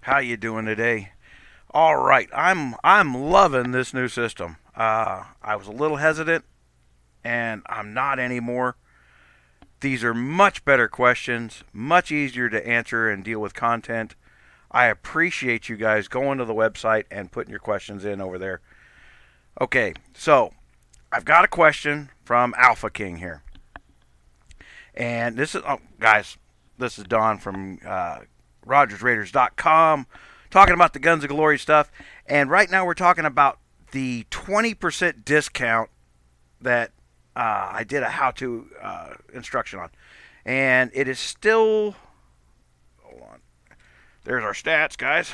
How you doing today? All right, I'm loving this new system. I was a little hesitant, and I'm not anymore. These are much better questions, much easier to answer and deal with content. I appreciate you guys going to the website and putting your questions in over there. Okay, so I've got a question from Alpha King here, and this is guys. This is Don from RogersRaiders.com talking about the Guns of Glory stuff. And right now we're talking about the 20% discount that I did a how to instruction on. And it is still, hold on, there's our stats, guys.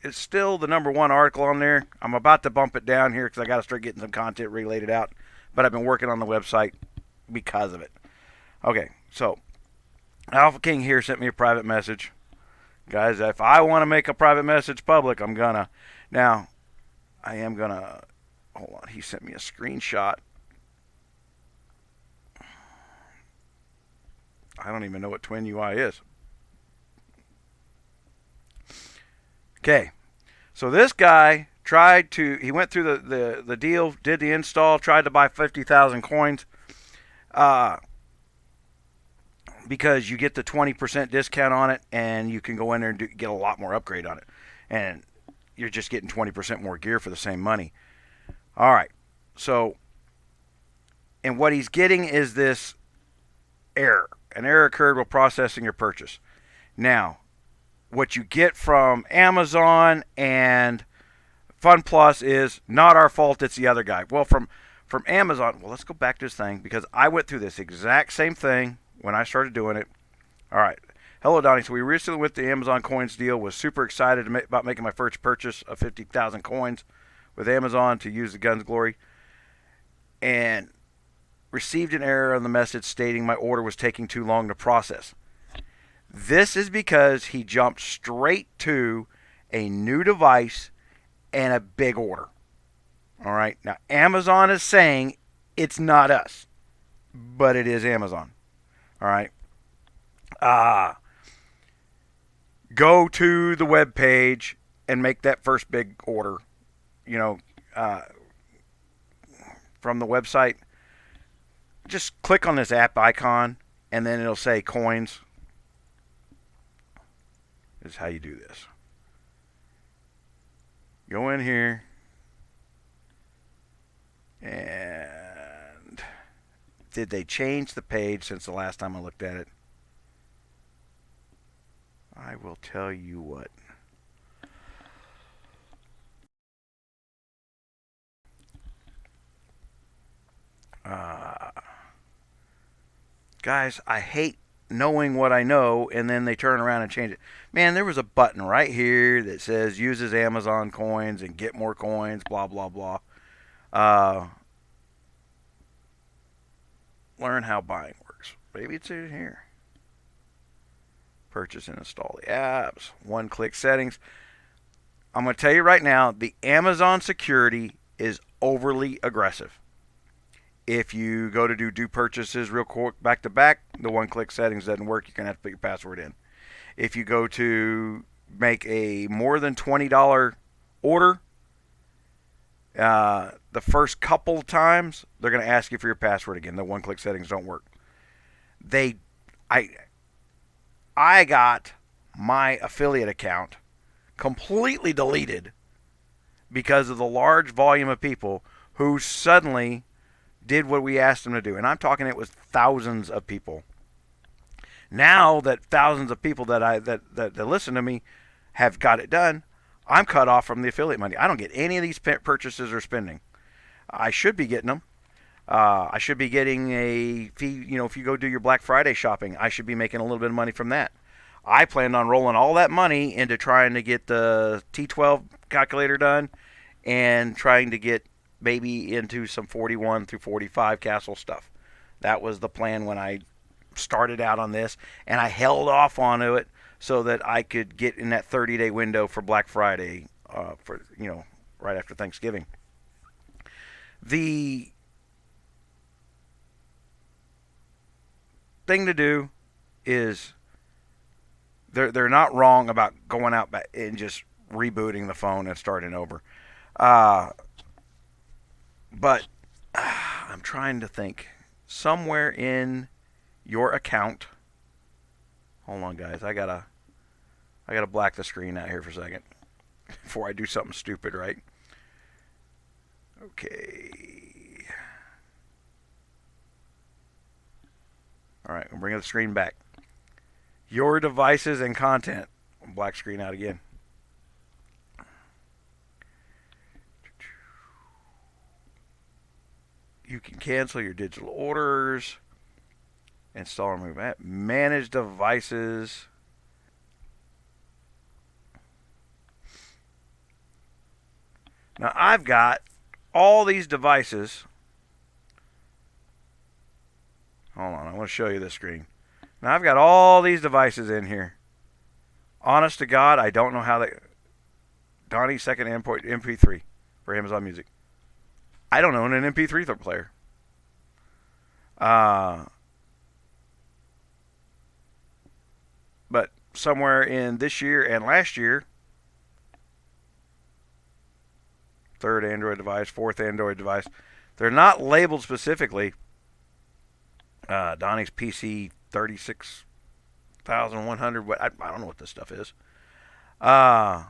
It's still the number one article on there. I'm about to bump it down here because I got to start getting some content related out. But I've been working on the website because of it. Okay, so Alpha King here sent me a private message. Guys, if I want to make a private message public, I'm gonna. Now, I am gonna. Hold on, he sent me a screenshot. I don't even know what Twin UI is. Okay, so this guy he went through the deal, did the install, tried to buy 50,000 coins. Because you get the 20% discount on it, and you can go in there and get a lot more upgrade on it. And you're just getting 20% more gear for the same money. All right. So, and what he's getting is this error. An error occurred while processing your purchase. Now, what you get from Amazon and Fun Plus is not our fault, it's the other guy. Well, from Amazon, well, let's go back to this thing because I went through this exact same thing when I started doing it. All right. Hello, Donnie. So we recently went to the Amazon Coins deal. Was super excited about making my first purchase of 50,000 coins with Amazon to use the Guns Glory, and received an error on the message stating my order was taking too long to process. This is because he jumped straight to a new device and a big order. All right. Now, Amazon is saying it's not us, but it is Amazon. All right. Go to the web page and make that first big order. You know, from the website. Just click on this app icon, and then it'll say coins. This is how you do this. Go in here, and did they change the page since the last time I looked at it? I will tell you what. Guys, I hate knowing what I know and then they turn around and change it. Man, there was a button right here that says uses Amazon coins and get more coins, blah, blah, blah. Learn how buying works. Maybe it's in here. Purchase and install the apps. One click settings. I'm going to tell you right now, the Amazon security is overly aggressive. If you go to do purchases real quick back to back, the one click settings doesn't work. You're going to have to put your password in. If you go to make a more than $20 order, the first couple times they're going to ask you for your password again. The one click settings don't work. I got my affiliate account completely deleted because of the large volume of people who suddenly did what we asked them to do. And I'm talking, it was thousands of people. Now that thousands of people that listen to me have got it done, I'm cut off from the affiliate money. I don't get any of these purchases or spending. I should be getting them. I should be getting a fee. You know, if you go do your Black Friday shopping, I should be making a little bit of money from that. I planned on rolling all that money into trying to get the T12 calculator done and trying to get maybe into some 41 through 45 castle stuff. That was the plan when I started out on this, and I held off onto it so that I could get in that 30-day window for Black Friday, right after Thanksgiving. The thing to do is they're not wrong about going out back and just rebooting the phone and starting over. Uh, but I'm trying to think. Somewhere in your account. Hold on, guys. I gotta black the screen out here for a second before I do something stupid, right? Okay. All right, we'll bring the screen back. Your devices and content. Black screen out again. You can cancel your digital orders. Install and remove app. Manage devices. Now I've got all these devices. Hold on, I want to show you this screen. Now I've got all these devices in here. Honest to God, I don't know how they. Donnie's second endpoint MP3 for Amazon Music. I don't own an MP3 player. But somewhere in this year and last year, third Android device, fourth Android device, they're not labeled specifically. Donnie's PC 36,100. I don't know what this stuff is. But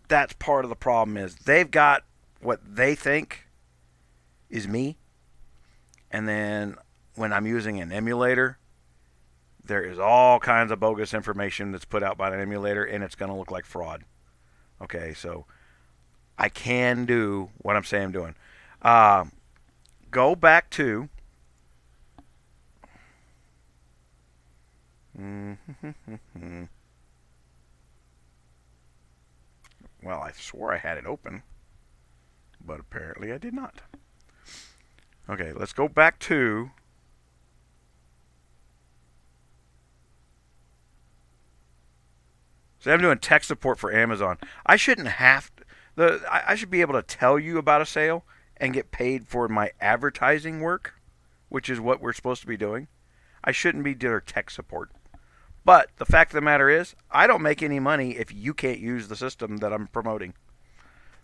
that's part of the problem is they've got what they think is me. And then when I'm using an emulator, there is all kinds of bogus information that's put out by an emulator, and it's going to look like fraud. Okay, so I can do what I'm saying I'm doing. Go back to well, I swore I had it open, but apparently I did not. Okay, let's go back to so I'm doing tech support for Amazon. I shouldn't have I should be able to tell you about a sale and get paid for my advertising work, which is what we're supposed to be doing. I shouldn't be doing tech support. But the fact of the matter is, I don't make any money if you can't use the system that I'm promoting.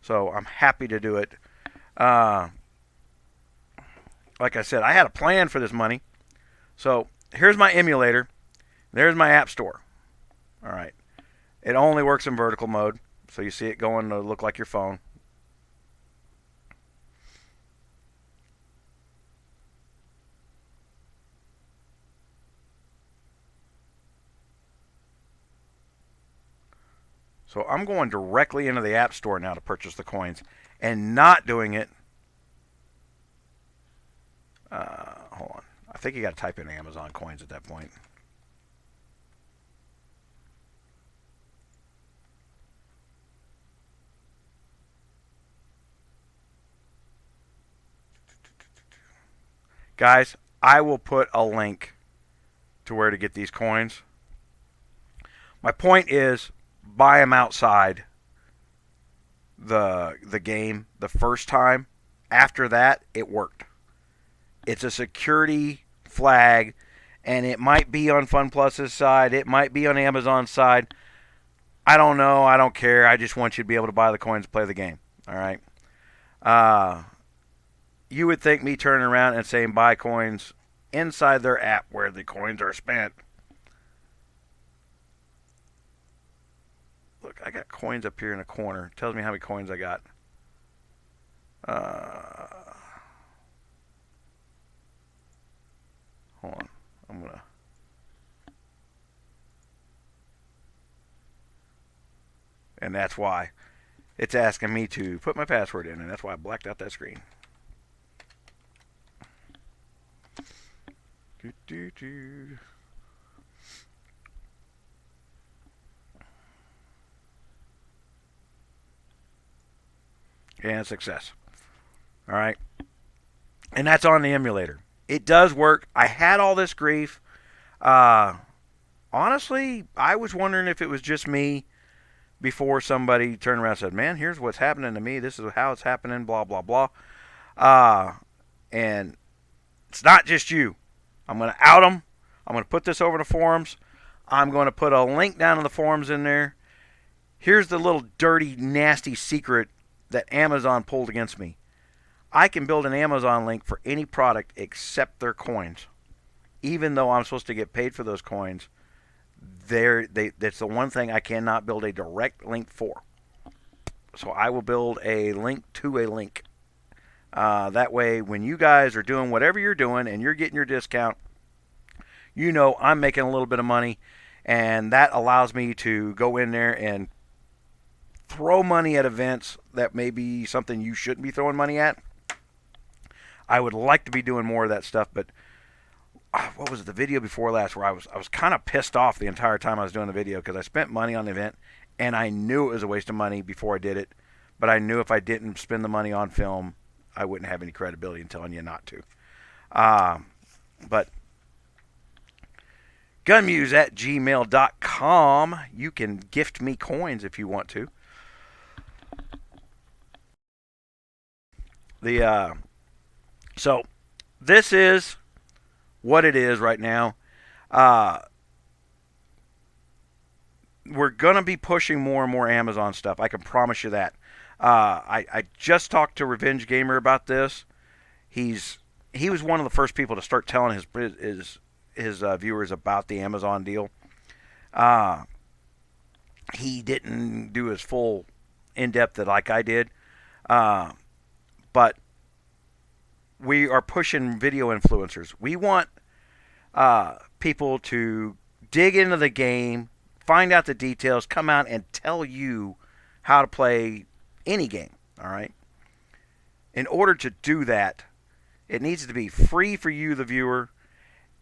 So I'm happy to do it. Like I said, I had a plan for this money. So here's my emulator. There's my app store. All right. It only works in vertical mode. So you see it going to look like your phone. So I'm going directly into the App Store now to purchase the coins and not doing it. Hold on. I think you got to type in Amazon coins at that point. Guys, I will put a link to where to get these coins. My point is, buy them outside the game the first time. After that, it worked. It's a security flag, and it might be on FunPlus's side. It might be on Amazon's side. I don't know. I don't care. I just want you to be able to buy the coins and play the game. All right? You would think me turning around and saying buy coins inside their app where the coins are spent. Look, I got coins up here in the corner. It tells me how many coins I got. Hold on. I'm going to... And that's why it's asking me to put my password in, and that's why I blacked out that screen. And success. All right. And that's on the emulator. It does work. I had all this grief. Honestly, I was wondering if it was just me before somebody turned around and said, man, here's what's happening to me. This is how it's happening, blah, blah, blah. And it's not just you. I'm going to out them. I'm going to put this over in the forums. I'm going to put a link down in the forums in there. Here's the little dirty, nasty secret that Amazon pulled against me. I can build an Amazon link for any product except their coins. Even though I'm supposed to get paid for those coins, that's the one thing I cannot build a direct link for. So I will build a link to a link. That way, when you guys are doing whatever you're doing and you're getting your discount, you know I'm making a little bit of money, and that allows me to go in there and throw money at events that may be something you shouldn't be throwing money at. I would like to be doing more of that stuff, but what was it, the video before last where I was kind of pissed off the entire time I was doing the video because I spent money on the event and I knew it was a waste of money before I did it, but I knew if I didn't spend the money on film, I wouldn't have any credibility in telling you not to. But gunmuse@gmail.com. You can gift me coins if you want to. So this is what it is right now. We're going to be pushing more and more Amazon stuff. I can promise you that. I just talked to Revenge Gamer about this. He was one of the first people to start telling his viewers about the Amazon deal. He didn't do his full in-depth like I did. But we are pushing video influencers. We want people to dig into the game, find out the details, come out and tell you how to play any game. All right. In order to do that, it needs to be free for you, the viewer,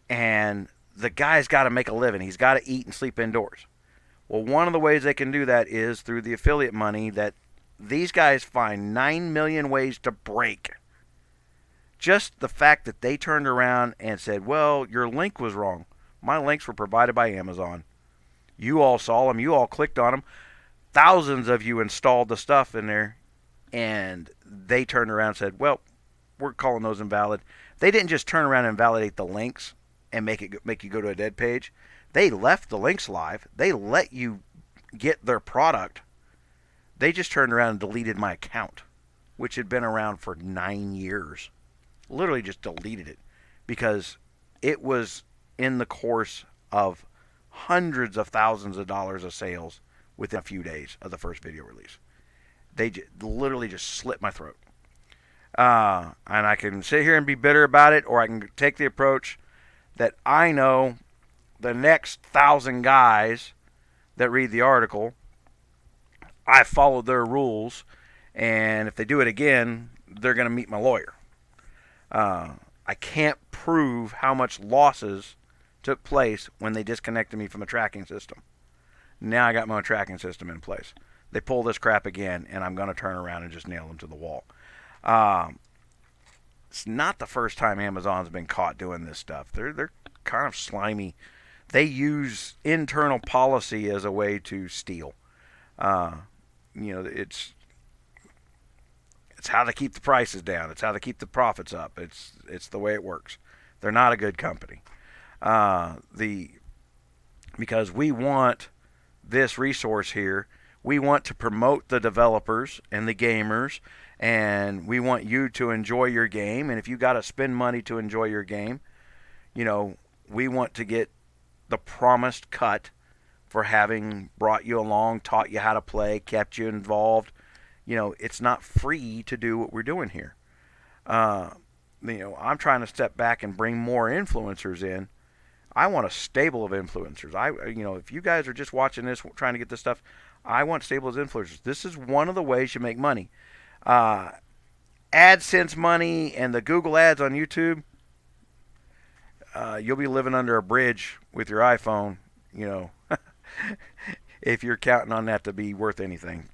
and the guy's got to make a living. He's got to eat and sleep indoors. Well, one of the ways they can do that is through the affiliate money that these guys find 9 million ways to break. Just the fact that they turned around and said, well, your link was wrong. My links were provided by Amazon. You all saw them. You all clicked on them. Thousands of you installed the stuff in there. And they turned around and said, well, we're calling those invalid. They didn't just turn around and invalidate the links and make you go to a dead page. They left the links live. They let you get their product. They just turned around and deleted my account, which had been around for 9 years. Literally just deleted it because it was in the course of hundreds of thousands of dollars of sales within a few days of the first video release. They literally just slit my throat. And I can sit here and be bitter about it, or I can take the approach that I know the next 1,000 guys that read the article, I followed their rules, and if they do it again, they're going to meet my lawyer. I can't prove how much losses took place when they disconnected me from a tracking system. Now I got my own tracking system in place. They pull this crap again, and I'm going to turn around and just nail them to the wall. It's not the first time Amazon's been caught doing this stuff. They're kind of slimy. They use internal policy as a way to steal. It's how they keep the prices down. It's how they keep the profits up. It's the way it works. They're not a good company. Because we want this resource here. We want to promote the developers and the gamers, and we want you to enjoy your game. And if you got to spend money to enjoy your game, we want to get the promised cut for having brought you along, taught you how to play, kept you involved. It's not free to do what we're doing here. I'm trying to step back and bring more influencers in. I want a stable of influencers. If you guys are just watching this, trying to get this stuff, I want stable of influencers. This is one of the ways you make money. AdSense money and the Google ads on YouTube, you'll be living under a bridge with your iPhone, if you're counting on that to be worth anything.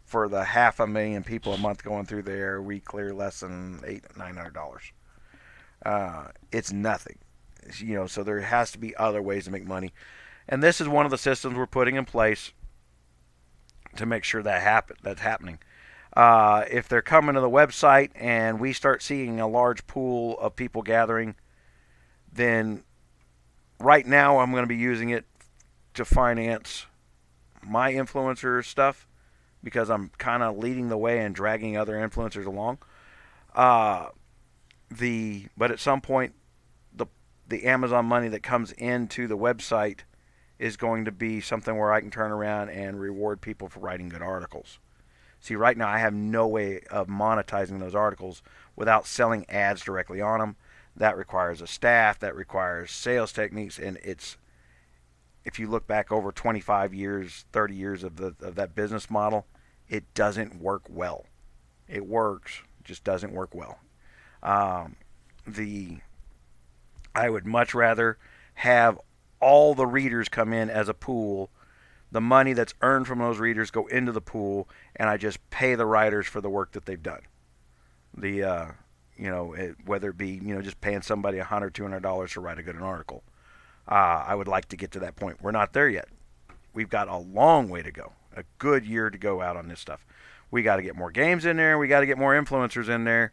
For the 500,000 people a month going through there, we clear less than $900. It's nothing. So there has to be other ways to make money. And this is one of the systems we're putting in place to make sure that's happening. If they're coming to the website and we start seeing a large pool of people gathering, then right now I'm going to be using it to finance my influencer stuff because I'm kind of leading the way and dragging other influencers along. Uh, but at some point, the the Amazon money that comes into the website is going to be something where I can turn around and reward people for writing good articles. See, right now I have no way of monetizing those articles without selling ads directly on them. That requires a staff, that requires sales techniques, and it's if you look back over 25 years, 30 years of that business model, it doesn't work well. It works, just doesn't work well. Um, the I would much rather have all the readers come in as a pool. The money that's earned from those readers go into the pool, and I just pay the writers for the work that they've done. The whether it be just paying somebody $100, $200 to write a good article. I would like to get to that point. We're not there yet. We've got a long way to go. A good year to go out on this stuff. We got to get more games in there. We got to get more influencers in there.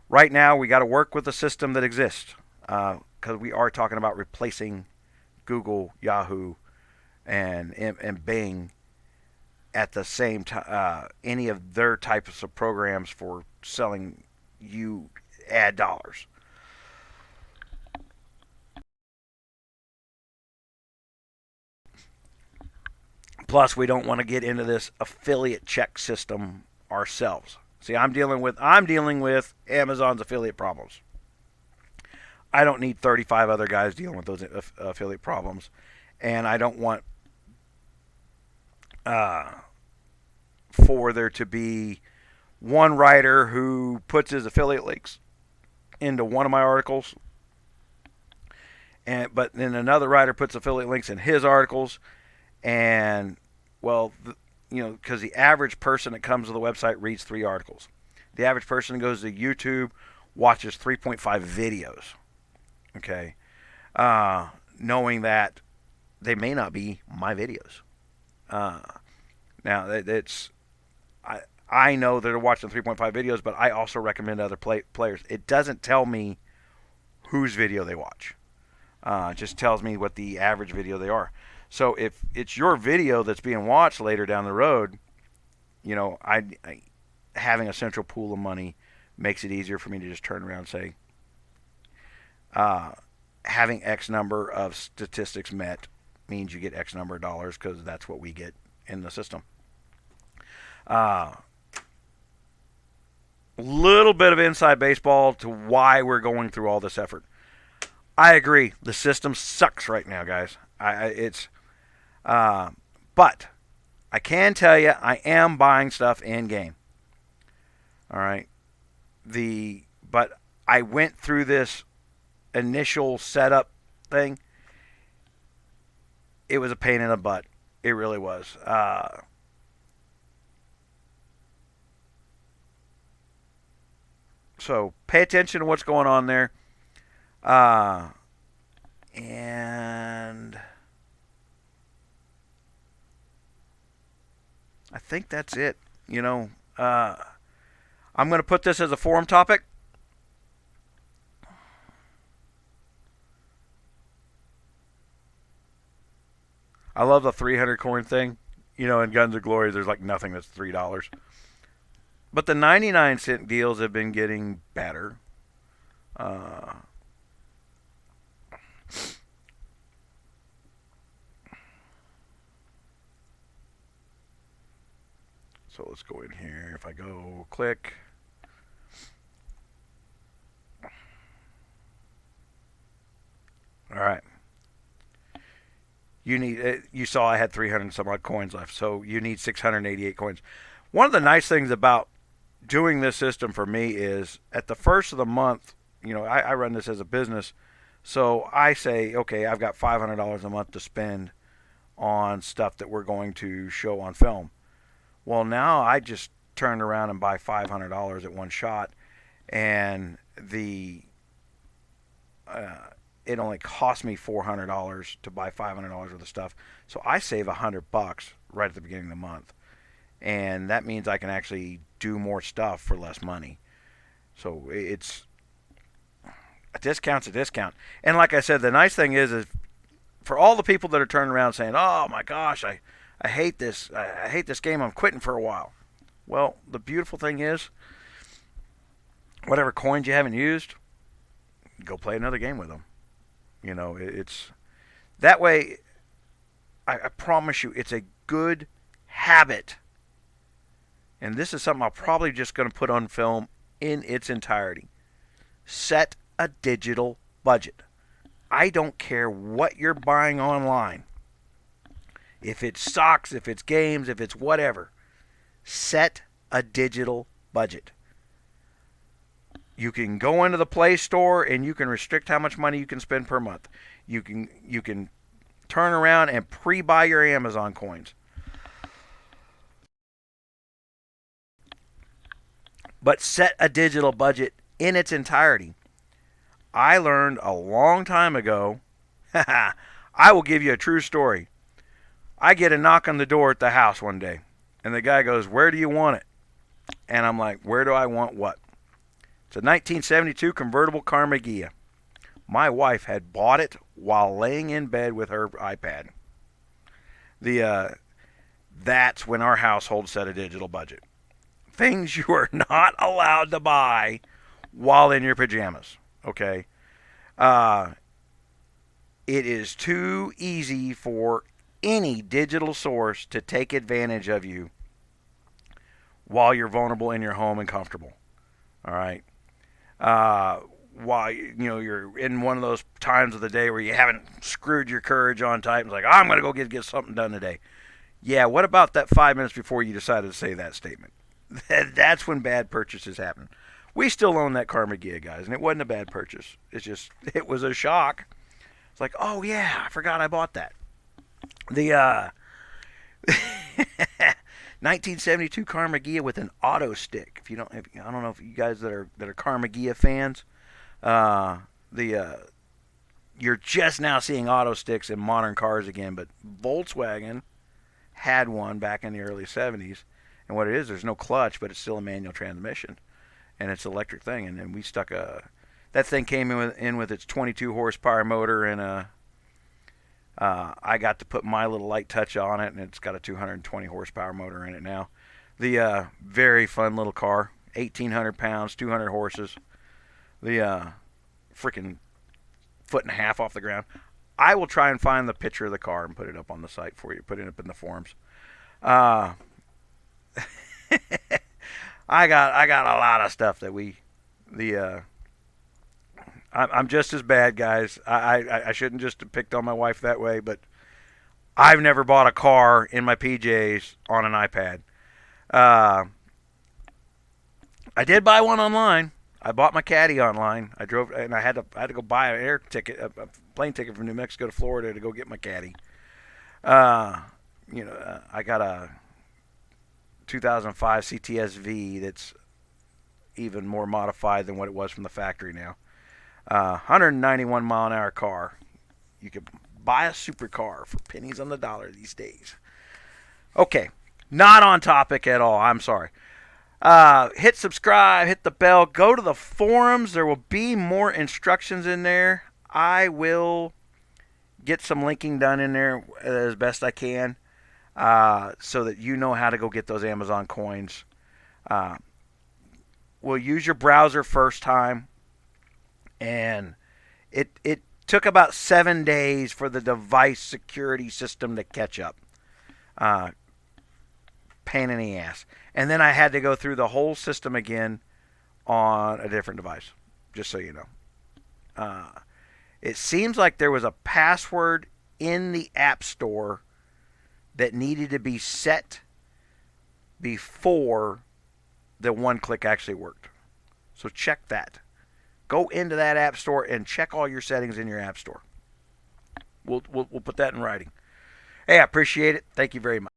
Right now, we got to work with the system that exists because we are talking about replacing Google, Yahoo, and Bing at the same time. Any of their types of programs for selling you ad dollars. Plus, we don't want to get into this affiliate check system ourselves. See, I'm dealing with Amazon's affiliate problems. I don't need 35 other guys dealing with those affiliate problems, and I don't want uh, for there to be one writer who puts his affiliate links into one of my articles, but then another writer puts affiliate links in his articles, and well, because the average person that comes to the website reads 3 articles. The average person that goes to YouTube watches 3.5 videos. Okay, knowing that they may not be my videos. Uh, Now it's I know that they're watching 3.5 videos, but I also recommend other players. It doesn't tell me whose video they watch. It just tells me what the average video they are. So if it's your video that's being watched later down the road, I having a central pool of money makes it easier for me to just turn around and say, uh, having X number of statistics met means you get X number of dollars because that's what we get in the system. Uh, Little bit of inside baseball to why we're going through all this effort. I agree. The system sucks right now, guys. Uh, but I can tell you, I am buying stuff in game. All right. But I went through this initial setup thing. It was a pain in the butt. It really was. So pay attention to what's going on there. Uh, and I think that's it. I'm going to put this as a forum topic. I love the 300 coin thing. In Guns of Glory, there's like nothing that's $3. But the 99-cent deals have been getting better. Uh, so let's go in here. If I go click. All right. You saw I had 300 some odd coins left. So you need 688 coins. One of the nice things about doing this system for me is at the first of the month, I run this as a business. So I say, okay, I've got $500 a month to spend on stuff that we're going to show on film. Well, now I just turn around and buy $500 at one shot, and uh, it only cost me $400 to buy $500 worth of stuff. So I save $100 right at the beginning of the month, and that means I can actually do more stuff for less money. So it's a discount's a discount. And like I said, the nice thing is for all the people that are turning around saying, "Oh my gosh, I hate this. I hate this game. I'm quitting for a while." Well, the beautiful thing is, whatever coins you haven't used, go play another game with them. You know, it's that way. I promise you, it's a good habit. And this is something I'm probably just going to put on film in its entirety. Set a digital budget. I don't care what you're buying online. If it's stocks, if it's games, if it's whatever, set a digital budget. You can go into the Play Store and you can restrict how much money you can spend per month. You can turn around and pre-buy your Amazon coins. But set a digital budget in its entirety. I learned a long time ago. I will give you a true story. I get a knock on the door at the house one day, and the guy goes, "Where do you want it?" And I'm like, "Where do I want what?" It's a 1972 convertible Karma Ghia. My wife had bought it while laying in bed with her iPad. That's when our household set a digital budget. Things you are not allowed to buy while in your pajamas. Okay? It is too easy for any digital source to take advantage of you while you're vulnerable in your home and comfortable. All right? While you're in one of those times of the day where you haven't screwed your courage on tight and it's like, "I'm going to go get something done today." Yeah, what about that 5 minutes before you decided to say that statement? That's when bad purchases happen. We still own that Karma Ghia, guys, and it wasn't a bad purchase. It was a shock. It's like, "Oh yeah, I forgot I bought that." The 1972 Karma Ghia with an auto stick. I don't know if you guys that are Karma Ghia fans, you're just now seeing auto sticks in modern cars again, but Volkswagen had one back in the early 70s. And what it is, there's no clutch, but it's still a manual transmission, and it's an electric thing. And then we stuck that thing came in with its 22 horsepower motor, and I got to put my little light touch on it, and it's got a 220 horsepower motor in it now. The very fun little car, 1,800 pounds, 200 horses. The freaking foot and a half off the ground. I will try and find the picture of the car and put it up on the site for you. Put it up in the forums. I got a lot of stuff that I'm just as bad, guys. I shouldn't just have picked on my wife that way, but I've never bought a car in my PJs on an iPad. I did buy one online. I bought my Caddy online. I drove, and I had to go buy an air ticket, a plane ticket from New Mexico to Florida to go get my Caddy. I got a 2005 CTS-V that's even more modified than what it was from the factory now. 191 mile an hour car. You could buy a supercar for pennies on the dollar these days. Okay, not on topic at all. I'm sorry. Hit subscribe, hit the bell, go to the forums. There will be more instructions in there. I will get some linking done in there as best I can, so that you know how to go get those Amazon coins. We'll use your browser first time, and it took about 7 days for the device security system to catch up. Pain in the ass. And then I had to go through the whole system again on a different device, just so you know. It seems like there was a password in the App Store that needed to be set before the one click actually worked. So check that. Go into that App Store and check all your settings in your App Store. We'll put that in writing. Hey, I appreciate it. Thank you very much.